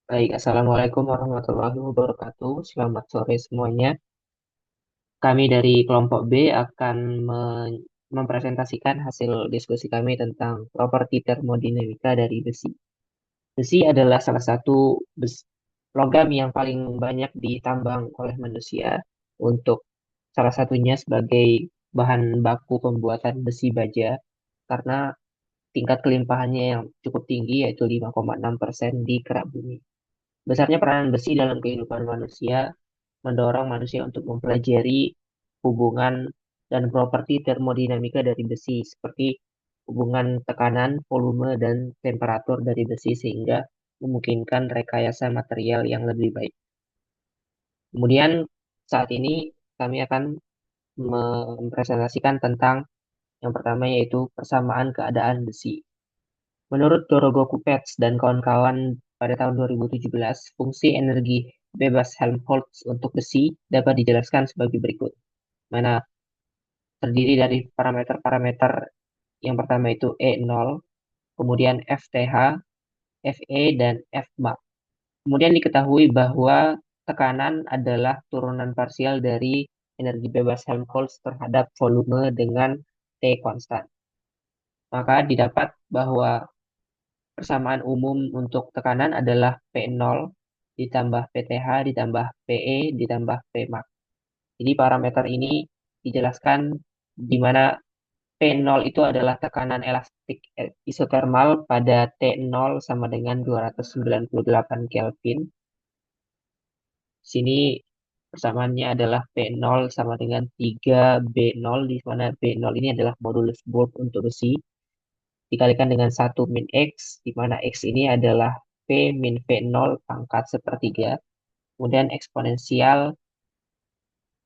Baik, Assalamualaikum warahmatullahi wabarakatuh. Selamat sore semuanya. Kami dari kelompok B akan mempresentasikan hasil diskusi kami tentang properti termodinamika dari besi. Besi adalah salah satu logam yang paling banyak ditambang oleh manusia untuk salah satunya sebagai bahan baku pembuatan besi baja karena tingkat kelimpahannya yang cukup tinggi yaitu 5,6% di kerak bumi. Besarnya peranan besi dalam kehidupan manusia mendorong manusia untuk mempelajari hubungan dan properti termodinamika dari besi, seperti hubungan tekanan, volume, dan temperatur dari besi sehingga memungkinkan rekayasa material yang lebih baik. Kemudian saat ini kami akan mempresentasikan tentang yang pertama yaitu persamaan keadaan besi. Menurut Dorogo Kupets dan kawan-kawan pada tahun 2017, fungsi energi bebas Helmholtz untuk besi dapat dijelaskan sebagai berikut. Mana terdiri dari parameter-parameter yang pertama itu E0, kemudian FTH, Fe, dan Fmax. Kemudian diketahui bahwa tekanan adalah turunan parsial dari energi bebas Helmholtz terhadap volume dengan T konstan. Maka didapat bahwa persamaan umum untuk tekanan adalah P0 ditambah PTH ditambah PE ditambah Pmax. Jadi parameter ini dijelaskan di mana P0 itu adalah tekanan elastik isotermal pada T0 sama dengan 298 Kelvin. Sini persamaannya adalah P0 sama dengan 3B0, di mana B0 ini adalah modulus Bohr untuk besi, dikalikan dengan 1 min X, di mana X ini adalah P min V0 pangkat sepertiga, kemudian eksponensial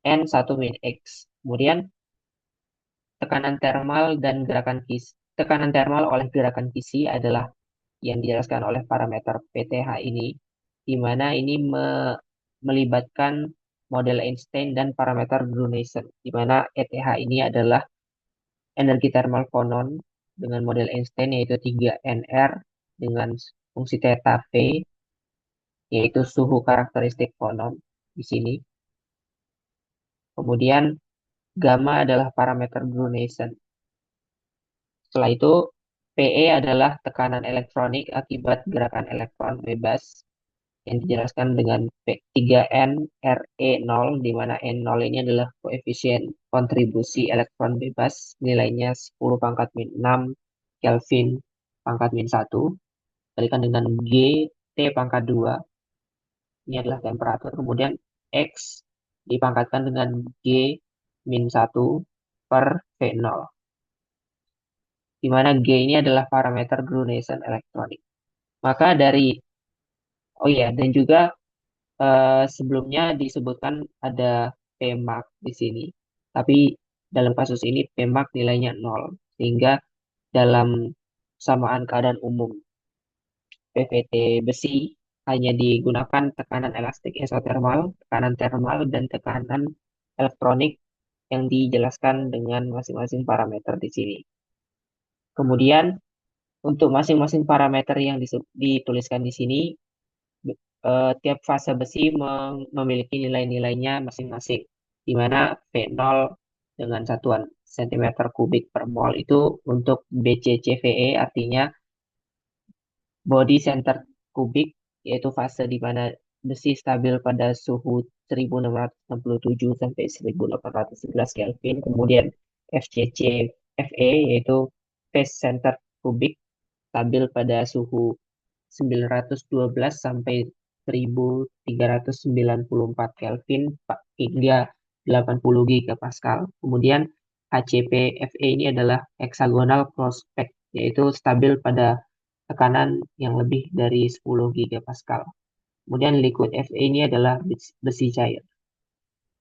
N 1 min X. Kemudian tekanan termal dan gerakan kisi. Tekanan termal oleh gerakan kisi adalah yang dijelaskan oleh parameter PTH ini, di mana ini melibatkan model Einstein dan parameter Bruneiser, di mana ETH ini adalah energi termal fonon dengan model Einstein yaitu 3 Nr dengan fungsi theta V, yaitu suhu karakteristik fonon di sini. Kemudian gamma adalah parameter Bruneiser. Setelah itu, PE adalah tekanan elektronik akibat gerakan elektron bebas yang dijelaskan dengan P3N RE0, di mana N0 ini adalah koefisien kontribusi elektron bebas, nilainya 10 pangkat min 6 Kelvin pangkat min 1, kalikan dengan G T pangkat 2, ini adalah temperatur, kemudian X dipangkatkan dengan G min 1 per V0, di mana G ini adalah parameter Bruneisan elektronik. Maka dari, oh iya, dan juga sebelumnya disebutkan ada Pmax di sini. Tapi dalam kasus ini Pmax nilainya 0. Sehingga dalam samaan keadaan umum PVT besi hanya digunakan tekanan elastik isotermal, tekanan termal, dan tekanan elektronik yang dijelaskan dengan masing-masing parameter di sini. Kemudian untuk masing-masing parameter yang dituliskan di sini, tiap fase besi memiliki nilai-nilainya masing-masing, di mana V0 dengan satuan cm kubik per mol itu untuk BCCVE artinya body center kubik, yaitu fase di mana besi stabil pada suhu 1667 sampai 1811 Kelvin. Kemudian FCC-FE yaitu phase center kubik stabil pada suhu 912 sampai 1394 Kelvin hingga 80 gigapascal. Kemudian HCP-FE ini adalah hexagonal prospect, yaitu stabil pada tekanan yang lebih dari 10 gigapascal. Kemudian liquid Fe ini adalah besi cair.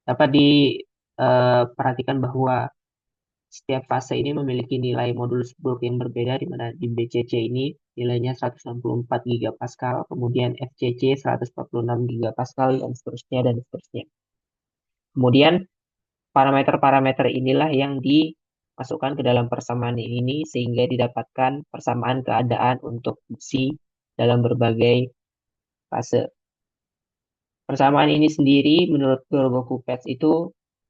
Dapat diperhatikan bahwa setiap fase ini memiliki nilai modulus Bohr yang berbeda, di mana di BCC ini nilainya 164 gigapascal, kemudian FCC 146 gigapascal, dan seterusnya, dan seterusnya. Kemudian parameter-parameter inilah yang dimasukkan ke dalam persamaan ini sehingga didapatkan persamaan keadaan untuk besi dalam berbagai fase. Persamaan ini sendiri menurut Gregor Kupets itu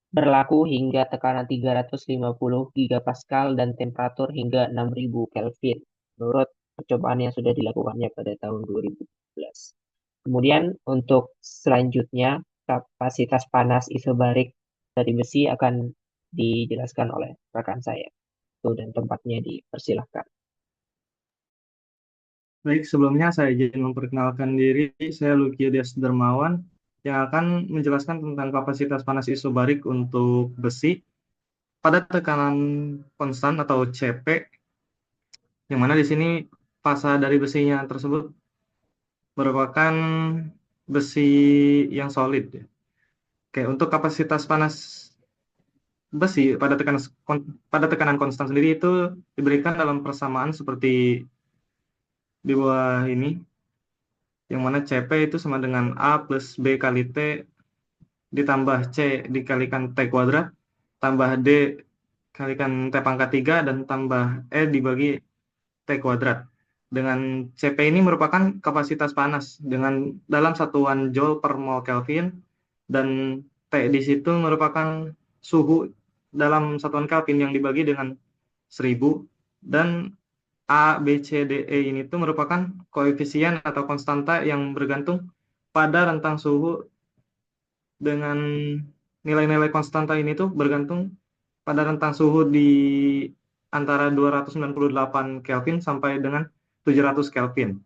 berlaku hingga tekanan 350 gigapascal dan temperatur hingga 6000 Kelvin menurut percobaan yang sudah dilakukannya pada tahun 2012. Kemudian untuk selanjutnya kapasitas panas isobarik dari besi akan dijelaskan oleh rekan saya. Tuh, dan tempatnya dipersilahkan. Baik, sebelumnya saya izin memperkenalkan diri. Saya Lucky Dias Dermawan yang akan menjelaskan tentang kapasitas panas isobarik untuk besi pada tekanan konstan atau CP, yang mana di sini fasa dari besinya tersebut merupakan besi yang solid. Oke, untuk kapasitas panas besi pada tekanan konstan sendiri itu diberikan dalam persamaan seperti di bawah ini, yang mana CP itu sama dengan A plus B kali T ditambah C dikalikan T kuadrat, tambah D kalikan T pangkat 3, dan tambah E dibagi T kuadrat. Dengan CP ini merupakan kapasitas panas dengan dalam satuan Joule per mol Kelvin, dan T di situ merupakan suhu dalam satuan Kelvin yang dibagi dengan 1000, dan A, B, C, D, E ini tuh merupakan koefisien atau konstanta yang bergantung pada rentang suhu, dengan nilai-nilai konstanta ini tuh bergantung pada rentang suhu di antara 298 Kelvin sampai dengan 700 Kelvin.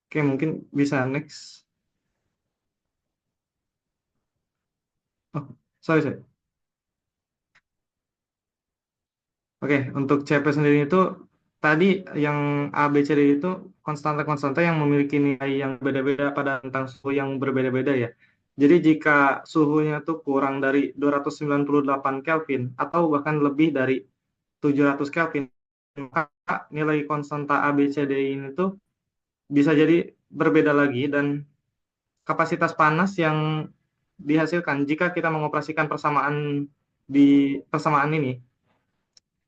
Oke, mungkin bisa next. Oh, sorry. Oke, untuk CP sendiri itu tadi yang A, B, C, D itu konstanta-konstanta yang memiliki nilai yang berbeda-beda pada rentang suhu yang berbeda-beda ya. Jadi jika suhunya tuh kurang dari 298 Kelvin atau bahkan lebih dari 700 Kelvin, maka nilai konstanta A, B, C, D ini tuh bisa jadi berbeda lagi, dan kapasitas panas yang dihasilkan jika kita mengoperasikan persamaan ini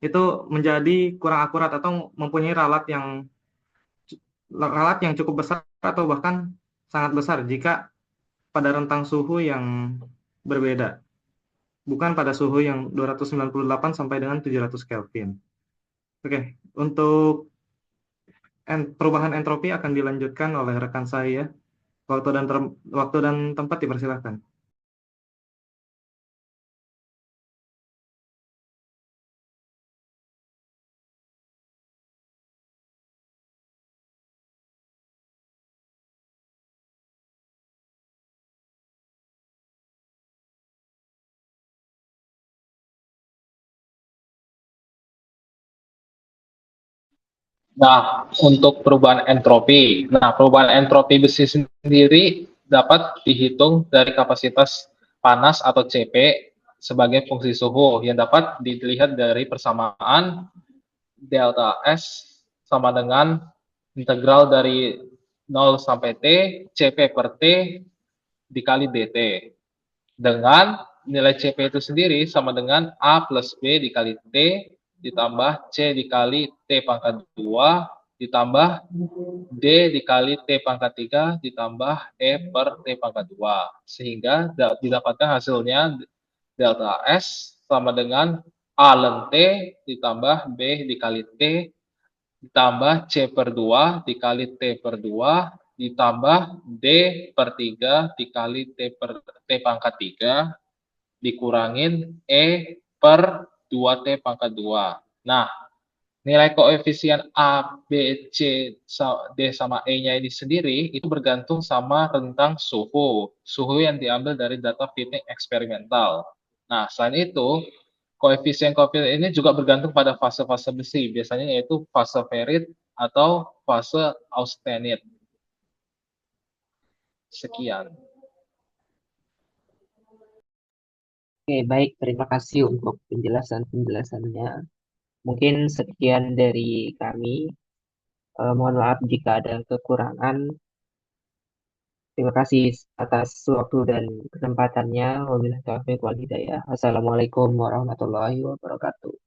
itu menjadi kurang akurat atau mempunyai ralat yang cukup besar atau bahkan sangat besar jika pada rentang suhu yang berbeda, bukan pada suhu yang 298 sampai dengan 700 Kelvin. Oke, untuk perubahan entropi akan dilanjutkan oleh rekan saya. Waktu dan tempat dipersilahkan. Nah, untuk perubahan entropi. Nah, perubahan entropi besi sendiri dapat dihitung dari kapasitas panas atau CP sebagai fungsi suhu yang dapat dilihat dari persamaan delta S sama dengan integral dari 0 sampai T, CP per T dikali dt. Dengan nilai CP itu sendiri sama dengan A plus B dikali T ditambah C dikali T pangkat 2 ditambah D dikali T pangkat 3 ditambah E per T pangkat 2. Sehingga didapatkan hasilnya delta S sama dengan A ln T ditambah B dikali T ditambah C per 2 dikali T per 2 ditambah D per 3 dikali T pangkat 3 dikurangin E per 2T pangkat 2. Nah, nilai koefisien A, B, C, D sama E-nya ini sendiri itu bergantung sama rentang suhu yang diambil dari data fitting eksperimental. Nah, selain itu, koefisien-koefisien ini juga bergantung pada fase-fase besi, biasanya yaitu fase ferit atau fase austenit. Sekian. Oke, baik. Terima kasih untuk penjelasan-penjelasannya. Mungkin sekian dari kami. Mohon maaf jika ada kekurangan. Terima kasih atas waktu dan kesempatannya. Wabillahi taufiq wal hidayah. Wassalamualaikum warahmatullahi wabarakatuh.